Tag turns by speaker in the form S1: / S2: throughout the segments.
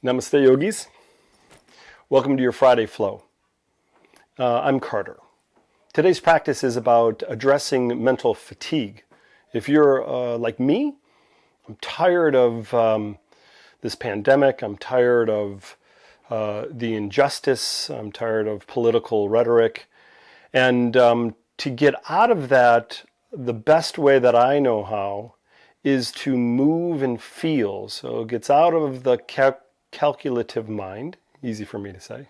S1: Namaste, yogis. Welcome to your Friday flow. I'm Carter. Today's practice is about addressing mental fatigue. If you're like me, I'm tired of this pandemic. I'm tired of the injustice. I'm tired of political rhetoric. And to get out of that, the best way that I know how is to move and feel. So it gets out of the calculative mind, easy for me to say,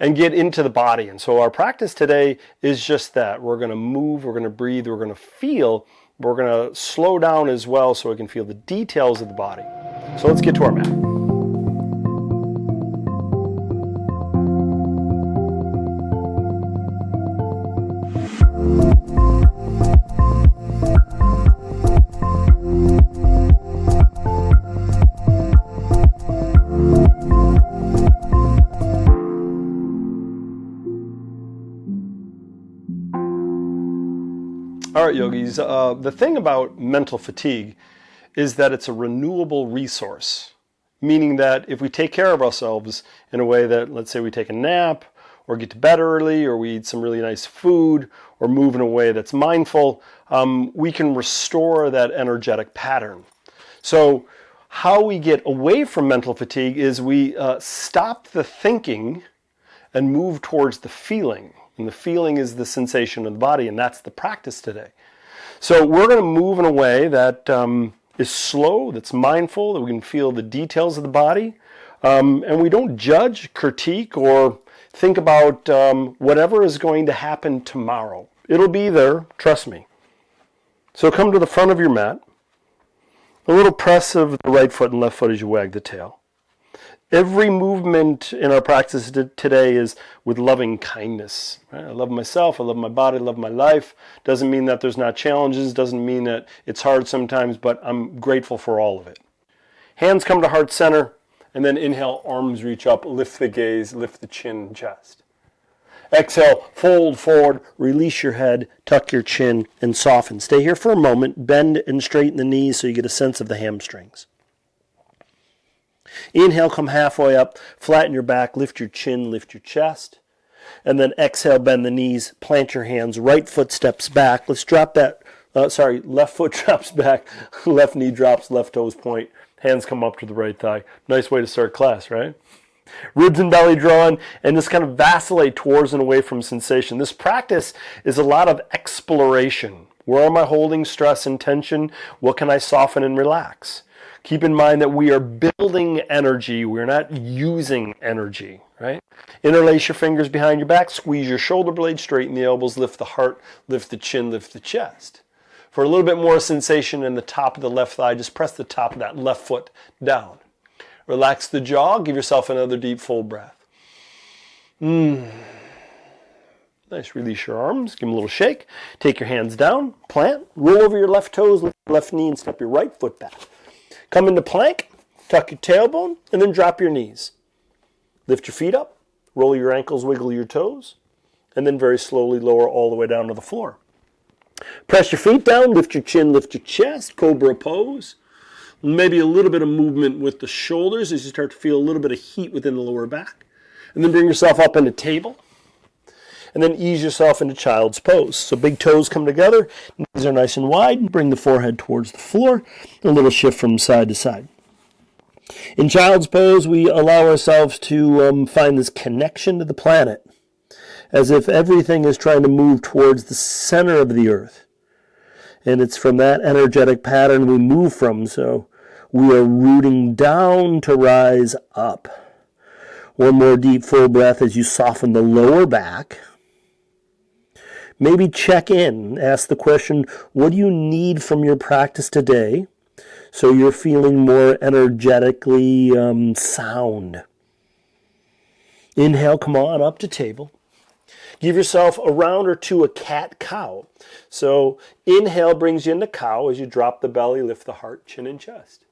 S1: and get into the body. And so our practice today is just that. We're going to move, we're going to breathe, we're going to feel, but we're going to slow down as well so we can feel the details of the body. So let's get to our mat. All right, yogis, the thing about mental fatigue is that it's a renewable resource, meaning that if we take care of ourselves in a way that, let's say we take a nap, or get to bed early, or we eat some really nice food, or move in a way that's mindful, we can restore that energetic pattern. So how we get away from mental fatigue is we stop the thinking and move towards the feeling. And the feeling is the sensation of the body, and that's the practice today. So we're going to move in a way that is slow, that's mindful, that we can feel the details of the body, and we don't judge, critique, or think about whatever is going to happen tomorrow. It'll be there, trust me. So come to the front of your mat, a little press of the right foot and left foot as you wag the tail. Every movement in our practice today is with loving kindness. Right? I love myself, I love my body, I love my life. Doesn't mean that there's not challenges, doesn't mean that it's hard sometimes, but I'm grateful for all of it. Hands come to heart center, and then inhale, arms reach up, lift the gaze, lift the chin and chest. Exhale, fold forward, release your head, tuck your chin, and soften. Stay here for a moment, bend and straighten the knees so you get a sense of the hamstrings. Inhale, come halfway up, flatten your back, lift your chin, lift your chest. And then exhale, bend the knees, plant your hands, right foot steps back. Let's drop that, left foot drops back, left knee drops, left toes point, hands come up to the right thigh. Nice way to start class, right? Ribs and belly drawn, and just kind of vacillate towards and away from sensation. This practice is a lot of exploration. Where am I holding stress and tension? What can I soften and relax? Keep in mind that we are building energy. We're not using energy, right? Interlace your fingers behind your back, squeeze your shoulder blades, straighten the elbows, lift the heart, lift the chin, lift the chest. For a little bit more sensation in the top of the left thigh, just press the top of that left foot down. Relax the jaw, give yourself another deep full breath. Nice, release your arms, give them a little shake. Take your hands down, plant, roll over your left toes, lift your left knee, and step your right foot back. Come into plank, tuck your tailbone, and then drop your knees. Lift your feet up, roll your ankles, wiggle your toes, and then very slowly lower all the way down to the floor. Press your feet down, lift your chin, lift your chest, cobra pose. Maybe a little bit of movement with the shoulders as you start to feel a little bit of heat within the lower back. And then bring yourself up into table. And then ease yourself into child's pose. So big toes come together, knees are nice and wide, bring the forehead towards the floor, a little shift from side to side. In child's pose, we allow ourselves to find this connection to the planet, as if everything is trying to move towards the center of the earth. And it's from that energetic pattern we move from, so we are rooting down to rise up. One more deep full breath as you soften the lower back. Maybe check in, ask the question, what do you need from your practice today so you're feeling more energetically sound? Inhale, come on up to table. Give yourself a round or two of cat-cow. So inhale brings you into cow as you drop the belly, lift the heart, chin, and chest.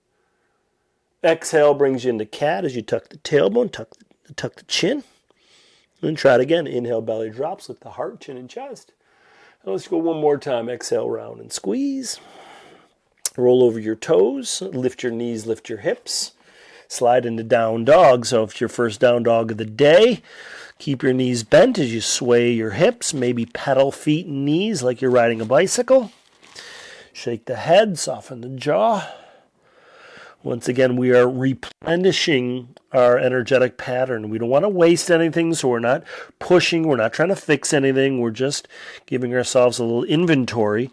S1: Exhale brings you into cat as you tuck the tailbone, tuck the chin. And try it again. Inhale, belly drops, lift the heart, chin, and chest. And let's go one more time. Exhale, round and squeeze. Roll over your toes, lift your knees, lift your hips.
S2: Slide into down dog. So if it's your first down dog of the day, keep your knees bent as you sway your hips. Maybe pedal feet and knees like you're riding a bicycle. Shake the head, soften the jaw. Once again, we are replenishing our energetic pattern. We don't want to waste anything, so we're not pushing. We're not trying to fix anything. We're just giving ourselves a little inventory.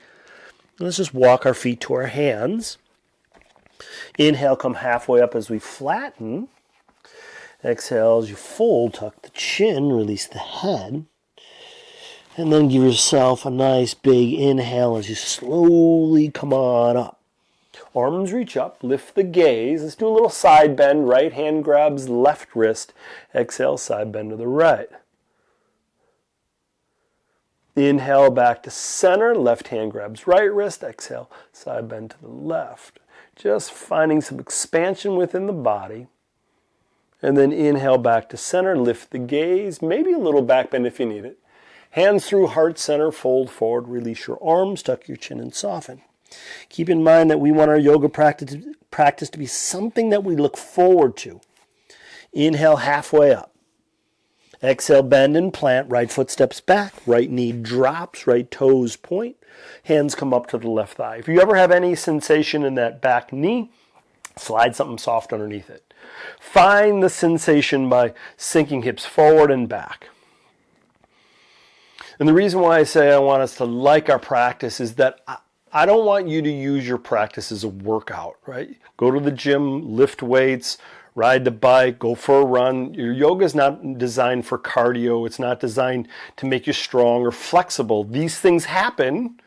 S2: Let's just walk our feet to our hands. Inhale, come halfway up as we flatten. Exhale as you fold, tuck the chin, release the head. And then give yourself a nice big inhale as you slowly come on up. Arms reach up, lift the gaze. Let's do a little side bend. Right hand grabs left wrist. Exhale, side bend to the right. Inhale back to center. Left hand grabs right wrist. Exhale, side bend to the left. Just finding some expansion within the body. And then inhale back to center. Lift the gaze. Maybe a little back bend if you need it. Hands through heart center. Fold forward. Release your arms. Tuck your chin and soften. Keep in mind that we want our yoga practice to be something that we look forward to. Inhale halfway up. Exhale, bend and plant. Right foot steps back. Right knee drops. Right toes point. Hands come up to the left thigh. If you ever have any sensation in that back knee, slide something soft underneath it. Find the sensation by sinking hips forward and back. And the reason why I say I want us to like our practice is that I don't want you to use your practice as a workout, right? Go to the gym, lift weights, ride the bike, go for a run. Your yoga is not designed for cardio. It's not designed to make you strong or flexible. These things happen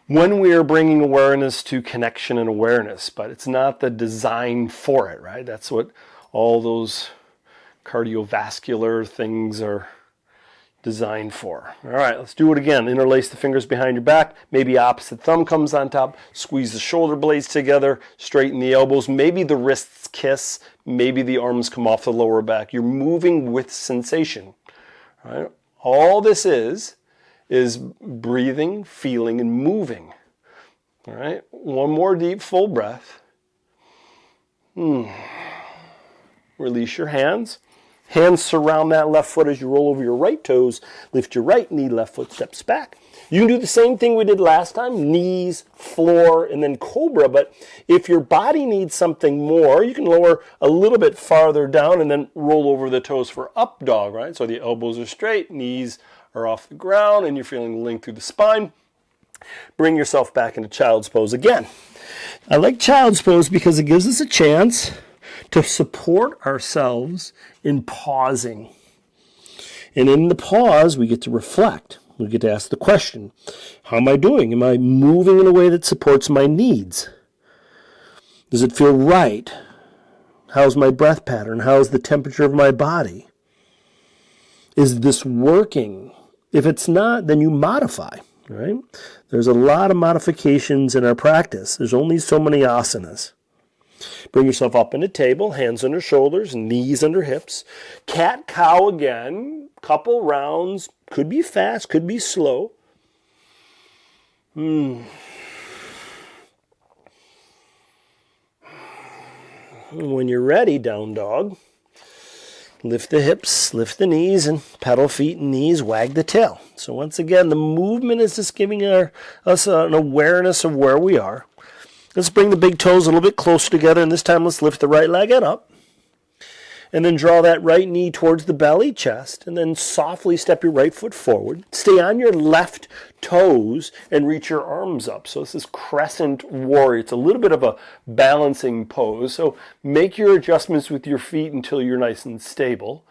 S2: when we are bringing awareness to connection and awareness, but it's not the design for it, right? That's what all those cardiovascular things are designed for. All right, let's do it again. Interlace the fingers behind your back. Maybe opposite thumb comes on top. Squeeze the shoulder blades together. Straighten the elbows. Maybe the wrists kiss. Maybe the arms come off the lower back. You're moving with sensation. All right? All this is breathing, feeling, and moving. All right? One more deep, full breath. Release your hands. Hands surround that left foot as you roll over your right toes. Lift your right knee, left foot steps back. You can do the same thing we did last time, knees, floor, and then cobra. But if your body needs something more, you can lower a little bit farther down and then roll over the toes for up dog, right? So the elbows are straight, knees are off the ground, and you're feeling length through the spine. Bring yourself back into child's pose again. I like child's pose because it gives us a chance to support ourselves in pausing. And in the pause, we get to reflect. We get to ask the question, how am I doing? Am I moving in a way that supports my needs? Does it feel right? How's my breath pattern? How's the temperature of my body? Is this working? If it's not, then you modify, right? There's a lot of modifications in our practice. There's only so many asanas. Bring yourself up in a table, hands under shoulders, knees under hips. Cat-cow again, couple rounds. Could be fast, could be slow. When you're ready, down dog. Lift the hips, lift the knees, and pedal feet and knees, wag the tail. So once again, the movement is just giving us an awareness of where we are. Let's bring the big toes a little bit closer together, and this time let's lift the right leg up. And then draw that right knee towards the belly, chest, and then softly step your right foot forward. Stay on your left toes and reach your arms up. So this is crescent warrior. It's a little bit of a balancing pose. So make your adjustments with your feet until you're nice and stable.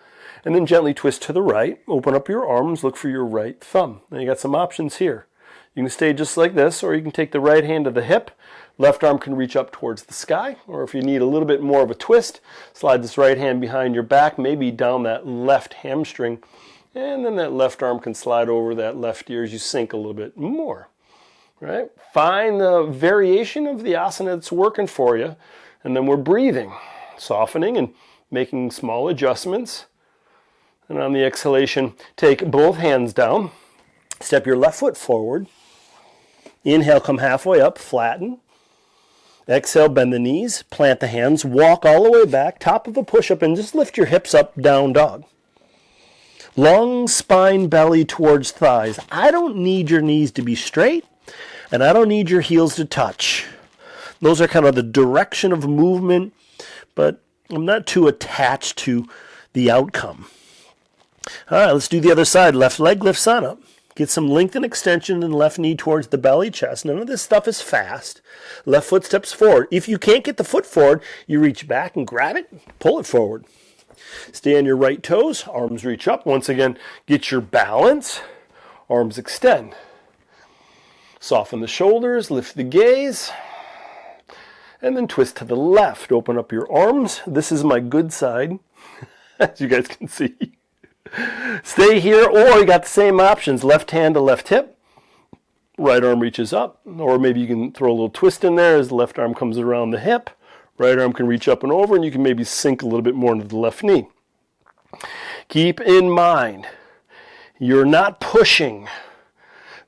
S2: And then gently twist to the right. Open up your arms. Look for your right thumb. Now you got some options here. You can stay just like this, or you can take the right hand to the hip. Left arm can reach up towards the sky, or if you need a little bit more of a twist, slide this right hand behind your back, maybe down that left hamstring, and then that left arm can slide over that left ear as you sink a little bit more. Right? Find the variation of the asana that's working for you, and then we're breathing, softening and making small adjustments. And on the exhalation, take both hands down, step your left foot forward. Inhale, come halfway up, flatten. Exhale, bend the knees, plant the hands, walk all the way back, top of a push-up, and just lift your hips up, down dog. Long spine, belly towards thighs. I don't need your knees to be straight, and I don't need your heels to touch. Those are kind of the direction of movement, but I'm not too attached to the outcome. All right, let's do the other side. Left leg lifts on up. Get some length and extension in the left knee towards the belly, chest. None of this stuff is fast. Left foot steps forward. If you can't get the foot forward, you reach back and grab it, pull it forward. Stay on your right toes, arms reach up. Once again, get your balance, arms extend. Soften the shoulders, lift the gaze, and then twist to the left. Open up your arms. This is my good side, as you guys can see. Stay here, or you got the same options. Left hand to left hip, right arm reaches up, or maybe you can throw a little twist in there as the left arm comes around the hip. Right arm can reach up and over, and you can maybe sink a little bit more into the left knee. Keep in mind, you're not pushing.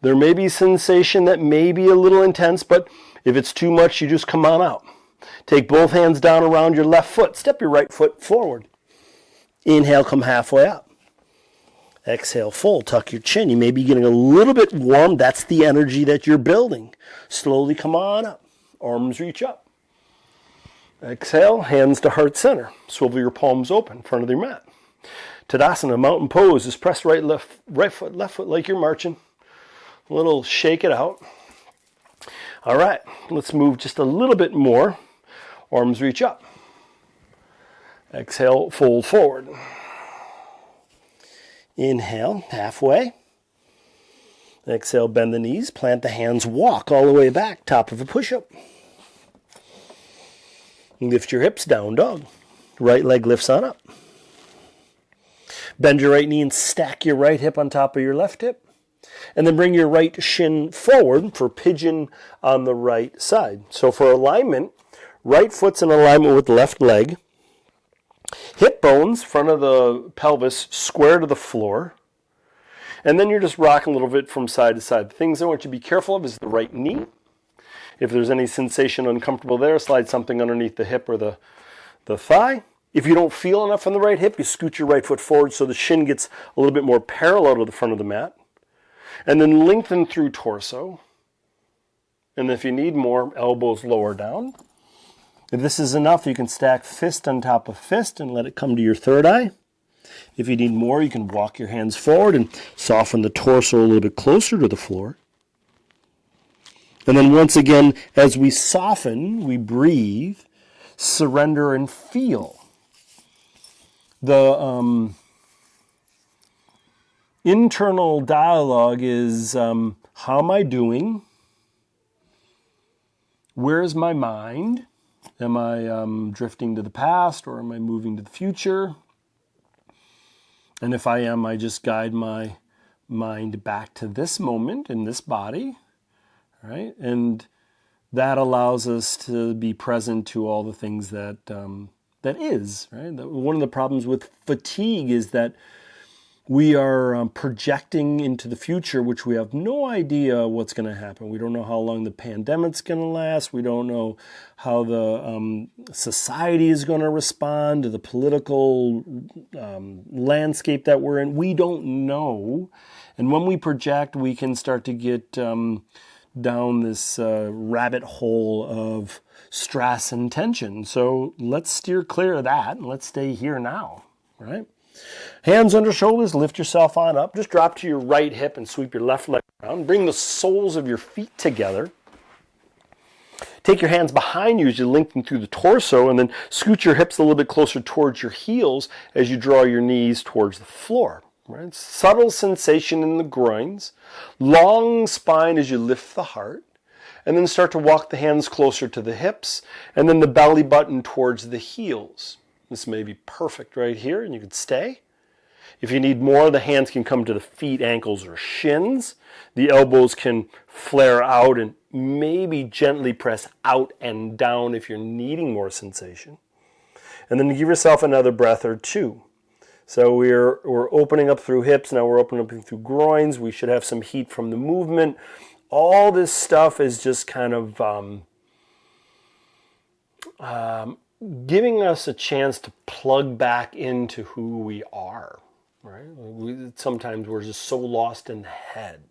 S2: There may be sensation that may be a little intense, but if it's too much, you just come on out. Take both hands down around your left foot. Step your right foot forward. Inhale, come halfway up. Exhale, full. Tuck your chin. You may be getting a little bit warm. That's the energy that you're building. Slowly come on up. Arms reach up. Exhale, hands to heart center. Swivel your palms open in front of your mat. Tadasana, mountain pose. Just press right foot, left foot like you're marching. A little shake it out. All right, let's move just a little bit more. Arms reach up. Exhale, fold forward. Inhale, halfway. Exhale, bend the knees, plant the hands, walk all the way back, top of a push-up. Lift your hips, down dog. Right leg lifts on up. Bend your right knee and stack your right hip on top of your left hip. And then bring your right shin forward for pigeon on the right side. So for alignment, right foot's in alignment with left leg. Hip bones, front of the pelvis, square to the floor. And then you're just rocking a little bit from side to side. The things I want you to be careful of is the right knee. If there's any sensation uncomfortable there, slide something underneath the hip or the thigh. If you don't feel enough on the right hip, you scoot your right foot forward so the shin gets a little bit more parallel to the front of the mat. And then lengthen through torso. And if you need more, elbows lower down. If this is enough, you can stack fist on top of fist and let it come to your third eye. If you need more, you can walk your hands forward and soften the torso a little bit closer to the floor. And then once again, as we soften, we breathe, surrender, and feel. The internal dialogue is, how am I doing? Where is my mind? Am I drifting to the past, or am I moving to the future? And if I am, I just guide my mind back to this moment in this body, right? And that allows us to be present to all the things that is, right? One of the problems with fatigue is that we are projecting into the future, which we have no idea what's going to happen. We don't know how long the pandemic's going to last. We don't know how the society is going to respond to the political landscape that we're in. We don't know. And when we project, we can start to get down this rabbit hole of stress and tension. So let's steer clear of that and let's stay here now, right? Hands under shoulders, lift yourself on up. Just drop to your right hip and sweep your left leg around. Bring the soles of your feet together. Take your hands behind you as you lengthen through the torso, and then scoot your hips a little bit closer towards your heels as you draw your knees towards the floor. Right? Subtle sensation in the groins. Long spine as you lift the heart. And then start to walk the hands closer to the hips, and then the belly button towards the heels. This may be perfect right here, and you can stay. If you need more, the hands can come to the feet, ankles, or shins. The elbows can flare out and maybe gently press out and down if you're needing more sensation. And then give yourself another breath or two. So we're opening up through hips, now we're opening up through groins. We should have some heat from the movement. All this stuff is just kind of
S1: giving us a chance to plug back into who we are, right? Sometimes we're just so lost in the head.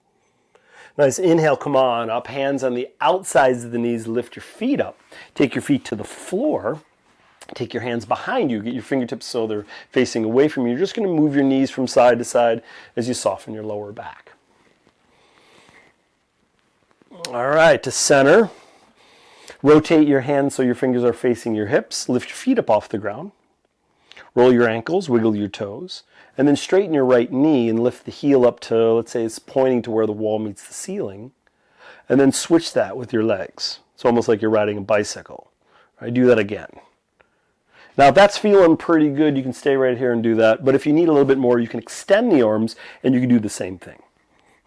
S1: Nice inhale, come on up, hands on the outsides of the knees, lift your feet up. Take your feet to the floor, take your hands behind you, get your fingertips so they're facing away from you. You're just going to move your knees from side to side as you soften your lower back. All right, to center. Rotate your hands so your fingers are facing your hips. Lift your feet up off the ground. Roll your ankles, wiggle your toes. And then straighten your right knee and lift the heel up to, let's say it's pointing to where the wall meets the ceiling. And then switch that with your legs. It's almost like you're riding a bicycle. Right, do that again. Now if that's feeling pretty good, you can stay right here and do that. But if you need a little bit more, you can extend the arms and you can do the same thing.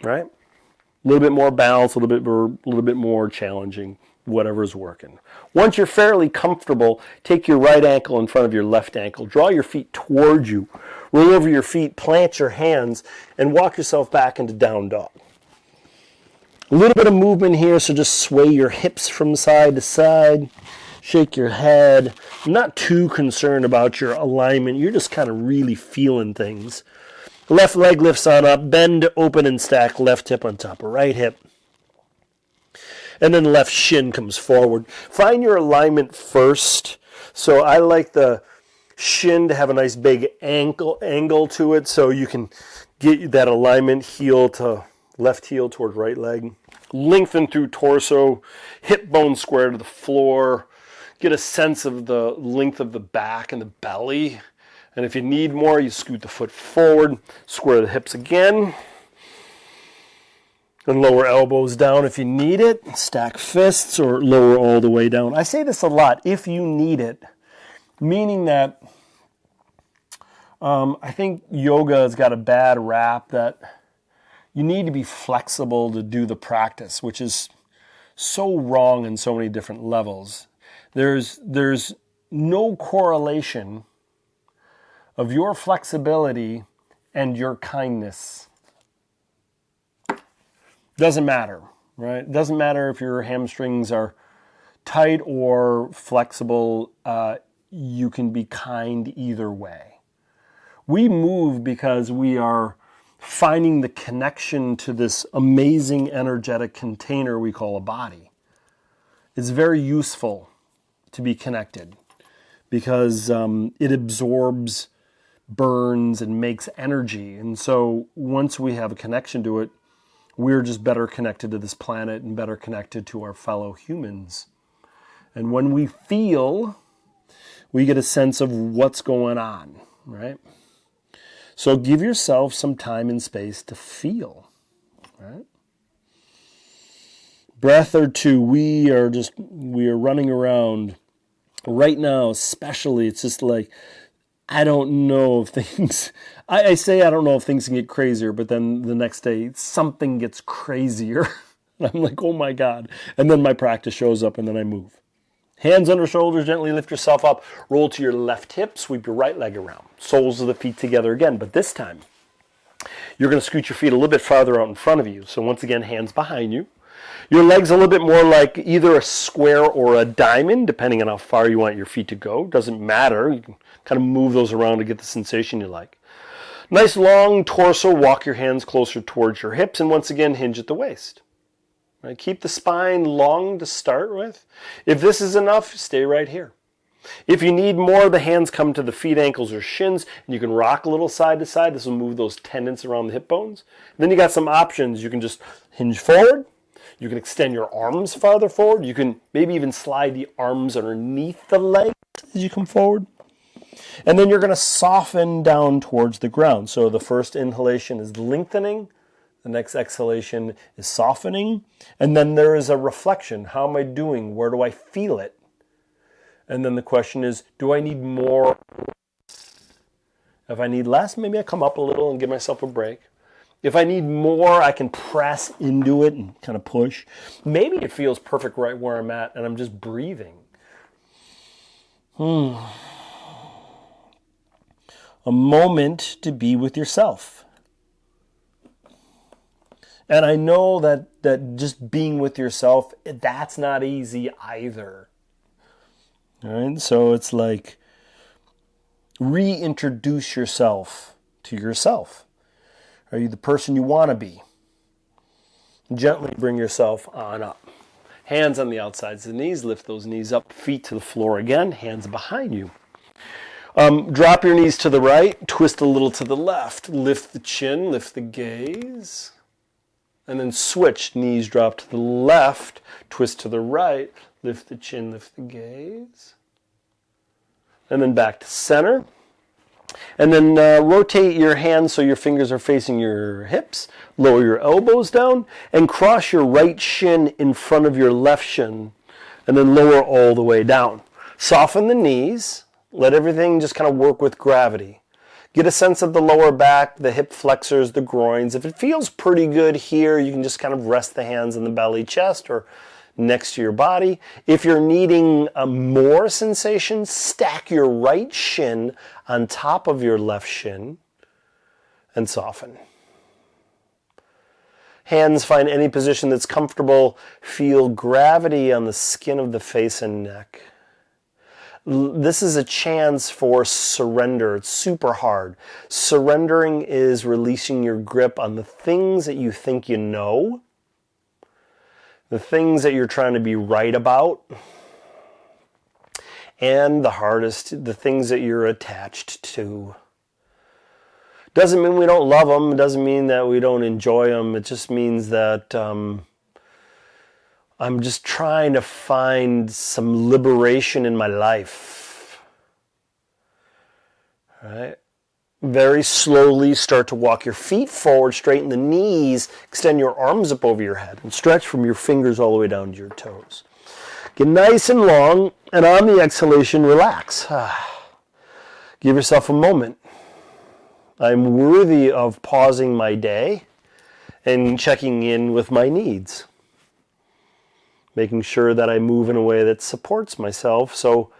S1: Right? A little bit more balance, a little bit more challenging, whatever's working. Once you're fairly comfortable, take your right ankle in front of your left ankle. Draw your feet towards you. Roll over your feet, plant your hands, and walk yourself back into down dog. A little bit of movement here, so just sway your hips from side to side. Shake your head. I'm not too concerned about your alignment. You're just kind of really feeling things. Left leg lifts on up. Bend, open, and stack. Left hip on top of right hip. And then left shin comes forward. Find your alignment first. So I like the shin to have a nice big angle to it so you can get that alignment, heel to left heel toward right leg. Lengthen through torso, hip bone square to the floor. Get a sense of the length of the back and the belly. And if you need more, you scoot the foot forward, square the hips again. And lower elbows down if you need it. Stack fists or lower all the way down. I say this a lot, if you need it. Meaning that I think yoga has got a bad rap that you need to be flexible to do the practice, which is so wrong in so many different levels. There's no correlation of your flexibility and your kindness. Doesn't matter, right? It doesn't matter if your hamstrings are tight or flexible. You can be kind either way. We move because we are finding the connection to this amazing energetic container we call a body. It's very useful to be connected because it absorbs, burns, and makes energy. And so once we have a connection to it, we're just better connected to this planet and better connected to our fellow humans. And when we feel, we get a sense of what's going on, right? So give yourself some time and space to feel, right? Breath or two. We are running around right now, especially. It's just like, I don't know if things, I say I don't know if things can get crazier, but then the next day something gets crazier. And I'm like, oh my God. And then my practice shows up and then I move. Hands under shoulders, gently lift yourself up. Roll to your left hip, sweep your right leg around. Soles of the feet together again, but this time you're going to scoot your feet a little bit farther out in front of you. So once again, hands behind you. Your legs a little bit more like either a square or a diamond, depending on how far you want your feet to go. Doesn't matter. You can kind of move those around to get the sensation you like. Nice long torso. Walk your hands closer towards your hips. And once again, hinge at the waist. Right? Keep the spine long to start with. If this is enough, stay right here. If you need more, the hands come to the feet, ankles, or shins, and you can rock a little side to side. This will move those tendons around the hip bones. Then you got some options. You can just hinge forward. You can extend your arms farther forward. You can maybe even slide the arms underneath the legs as you come forward. And then you're going to soften down towards the ground. So the first inhalation is lengthening. The next exhalation is softening. And then there is a reflection. How am I doing? Where do I feel it? And then the question is, do I need more? If I need less, maybe I come up a little and give myself a break. If I need more, I can press into it and kind of push. Maybe it feels perfect right where I'm at and I'm just breathing. A moment to be with yourself. And I know that just being with yourself, that's not easy either.
S2: All right, so it's like reintroduce yourself to yourself. Are you the person you want to be? Gently bring yourself on up. Hands on the outsides of the knees. Lift those knees up, feet to the floor again. Hands behind you. Drop your knees to the right. Twist a little to the left. Lift the chin. Lift the gaze. And then switch. Knees drop to the left. Twist to the right. Lift the chin. Lift the gaze. And then back to center. And then rotate your hands so your fingers are facing your hips. Lower your elbows down and cross your right shin in front of your left shin. And then lower all the way down. Soften the knees. Let everything just kind of work with gravity. Get a sense of the lower back, the hip flexors, the groins. If it feels pretty good here, you can just kind of rest the hands in the belly, chest, or next to your body. If you're needing more sensation, stack your right shin on top of your left shin and soften. Hands find any position that's comfortable. Feel gravity on the skin of the face and neck. This is a chance for surrender. It's super hard. Surrendering is releasing your grip on the things that you think you know, the things that you're trying to be right about, and the hardest, the things that you're attached to. Doesn't mean we don't love them. It doesn't mean that we don't enjoy them. It just means that I'm just trying to find some liberation in my life. All right. Very slowly start to walk your feet forward, straighten the knees, extend your arms up over your head, and stretch from your fingers all the way down to your toes. Get nice and long, and on the exhalation, relax. Give yourself a moment. I'm worthy of pausing my day and checking in with my needs. Making sure that I move in a way that supports myself so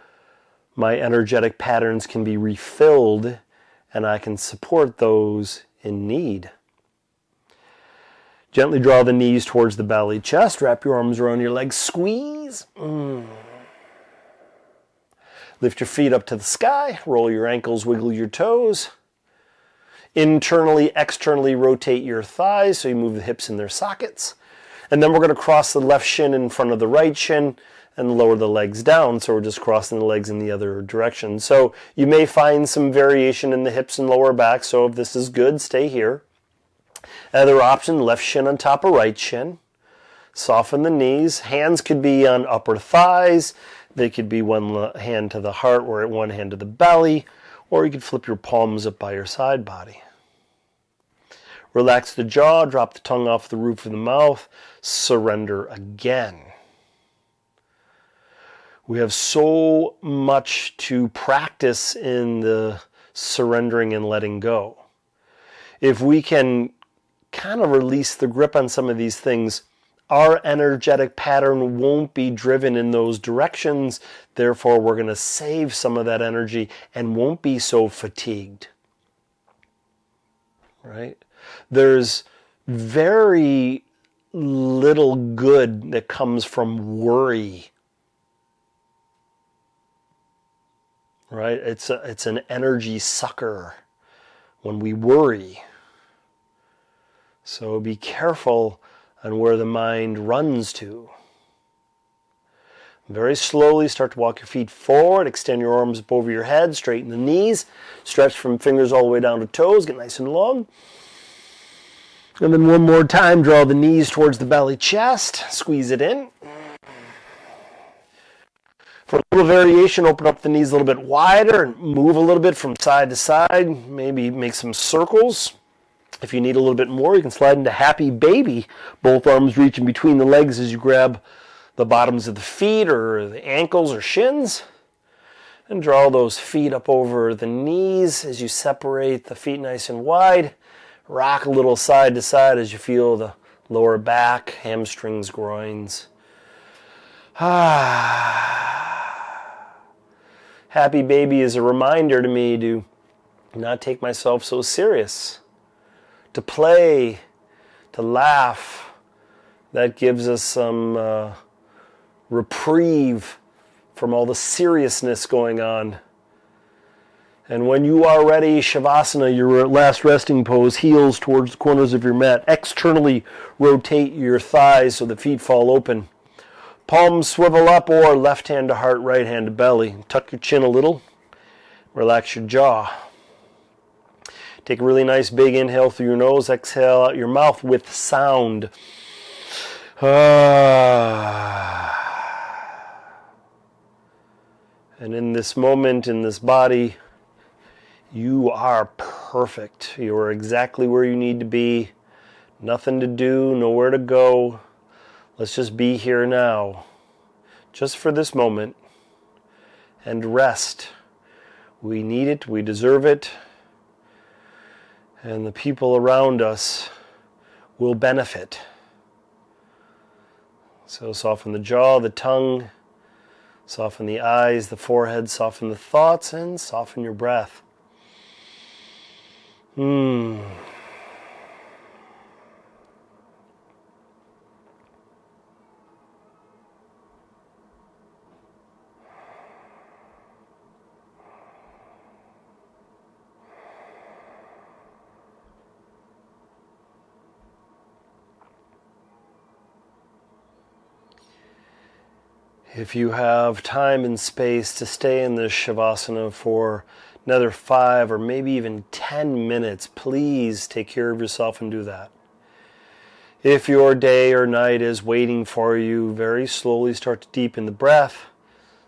S2: my energetic patterns can be refilled and I can support those in need. Gently draw the knees towards the belly, chest. Wrap your arms around your legs. Squeeze. Lift your feet up to the sky. Roll your ankles, wiggle your toes. Internally, externally rotate your thighs so you move the hips in their sockets. And then we're going to cross the left shin in front of the right shin and lower the legs down. So we're just crossing the legs in the other direction. So you may find some variation in the hips and lower back. So if this is good, stay here. Other option, left shin on top of right shin. Soften the knees. Hands could be on upper thighs. They could be one hand to the heart or one hand to the belly. Or you could flip your palms up by your side body. Relax the jaw, drop the tongue off the roof of the mouth, surrender again. We have so much to practice in the surrendering and letting go. If we can kind of release the grip on some of these things, our energetic pattern won't be driven in those directions. Therefore, we're going to save some of that energy and won't be so fatigued. Right? There's very little good that comes from worry. Right? It's an energy sucker when we worry. So be careful on where the mind runs to. Very slowly start to walk your feet forward, extend your arms up over your head, straighten the knees, stretch from fingers all the way down to toes, get nice and long. And then one more time, draw the knees towards the belly, chest, squeeze it in. For a little variation, open up the knees a little bit wider and move a little bit from side to side, maybe make some circles. If you need a little bit more, you can slide into happy baby. Both arms reaching between the legs as you grab the bottoms of the feet or the ankles or shins. And draw those feet up over the knees as you separate the feet nice and wide. Rock a little side to side as you feel the lower back, hamstrings, groins. Happy baby is a reminder to me to not take myself so serious. To play, to laugh. That gives us some reprieve from all the seriousness going on. And when you are ready, Shavasana, your last resting pose, heels towards the corners of your mat. Externally rotate your thighs so the feet fall open. Palms swivel up, or left hand to heart, right hand to belly. Tuck your chin a little. Relax your jaw. Take a really nice big inhale through your nose. Exhale out your mouth with sound. And in this moment, in this body, you are perfect. You are exactly where you need to be. Nothing to do, nowhere to go. Let's just be here now, just for this moment, and rest. We need it, we deserve it, and the people around us will benefit. So soften the jaw, the tongue, soften the eyes, the forehead, soften the thoughts, and soften your breath. If you have time and space to stay in this Shavasana for another 5 or maybe even 10 minutes, please take care of yourself and do that. If your day or night is waiting for you, very slowly start to deepen the breath.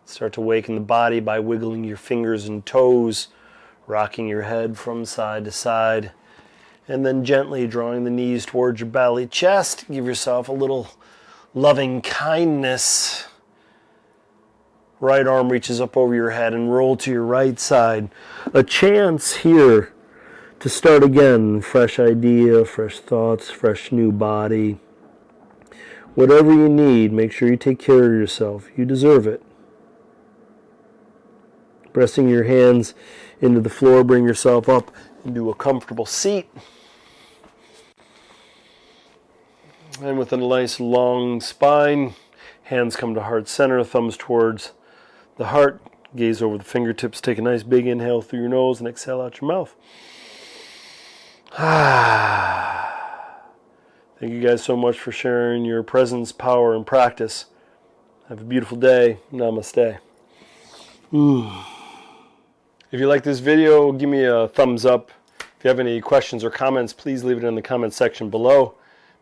S2: Start to awaken the body by wiggling your fingers and toes, rocking your head from side to side, and then gently drawing the knees towards your belly, chest. Give yourself a little loving kindness. Right arm reaches up over your head and roll to your right side. A chance here to start again. Fresh idea, fresh thoughts, fresh new body. Whatever you need, make sure you take care of yourself. You deserve it. Pressing your hands into the floor, bring yourself up into a comfortable seat. And with a nice long spine, hands come to heart center, thumbs towards the heart, gaze over the fingertips, take a nice big inhale through your nose and exhale out your mouth. Thank you guys so much for sharing your presence, power, and practice. Have a beautiful day. Namaste. If you like this video, give me a thumbs up. If you have any questions or comments, please leave it in the comment section below.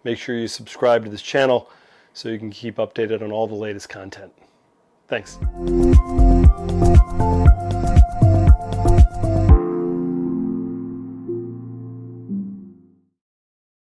S2: Make sure you subscribe to this channel so you can keep updated on all the latest content. Thanks.